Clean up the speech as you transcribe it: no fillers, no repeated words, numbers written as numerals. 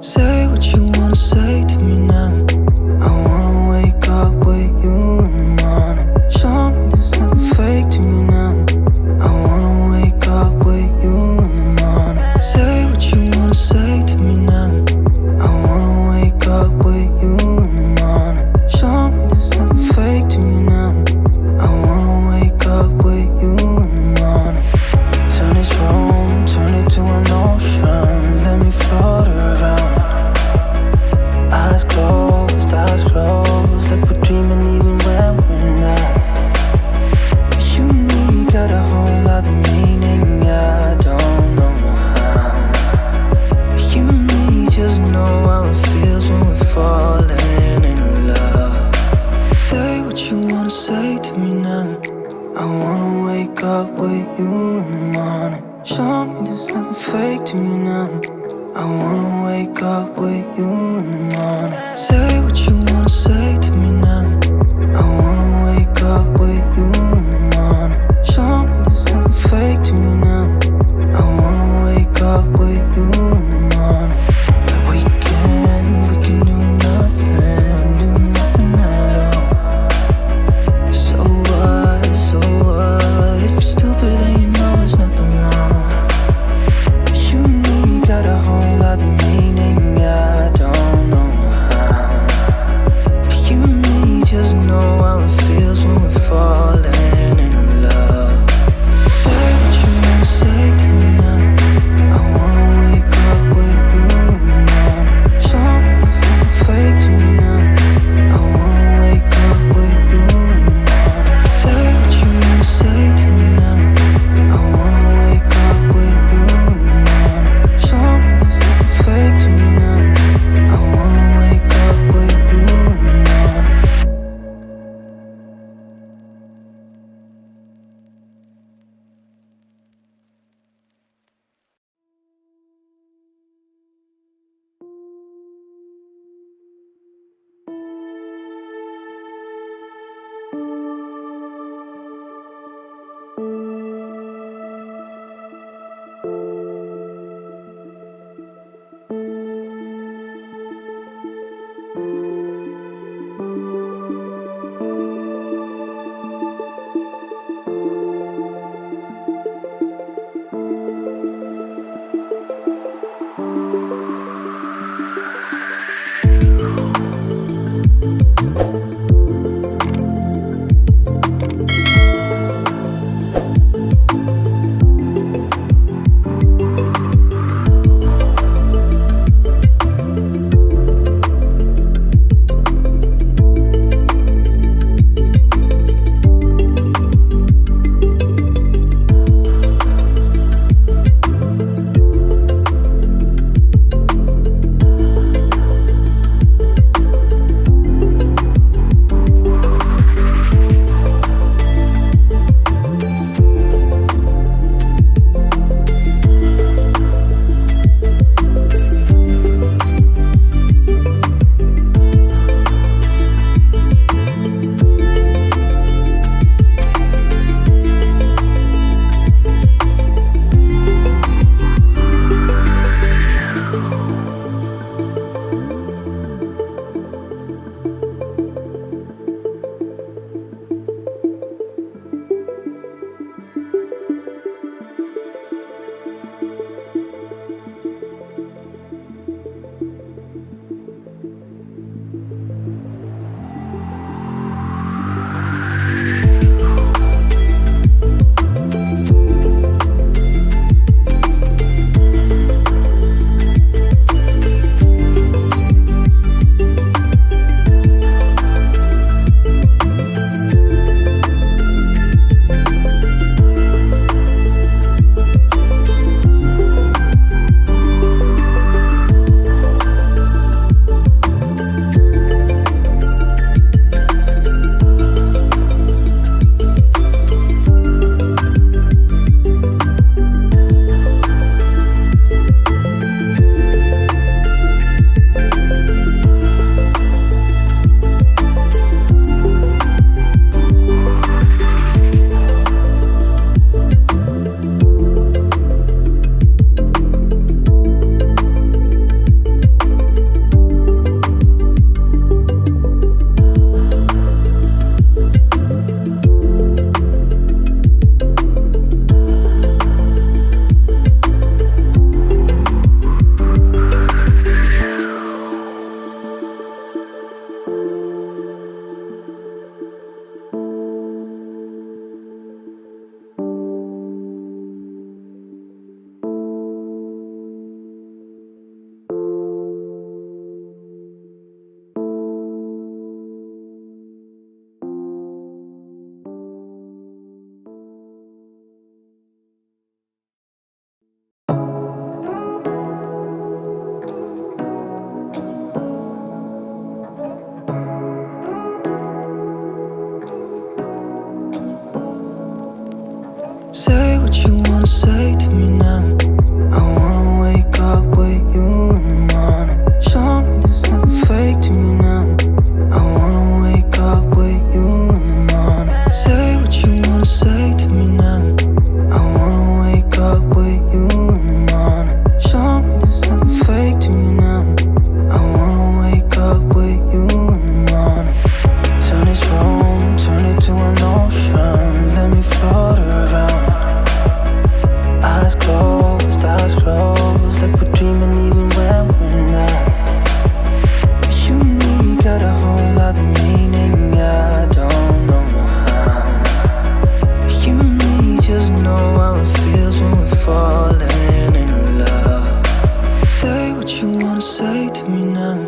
Say what you wanna say to me now. I wanna wake up with you in the morning. Show me there's nothing fake to me now. I wanna wake up with you in the morning. Say what you wanna say to me now. I wanna wake up with you in the morning. Show me there's nothing fake to me now. I wanna wake up with you in the morning. Turn this room, turn it to an ocean. Let me float around. Eyes closed, like we're dreaming even when we're not. You and me got a whole other meaning, I don't know how. You and me just know how it feels when we're falling in love. Say what you wanna say to me now. I wanna wake up with you in the morning. Show me there's nothing fake to me now. I wanna wake up with you in the morning. Say what Say what you wanna say to me now.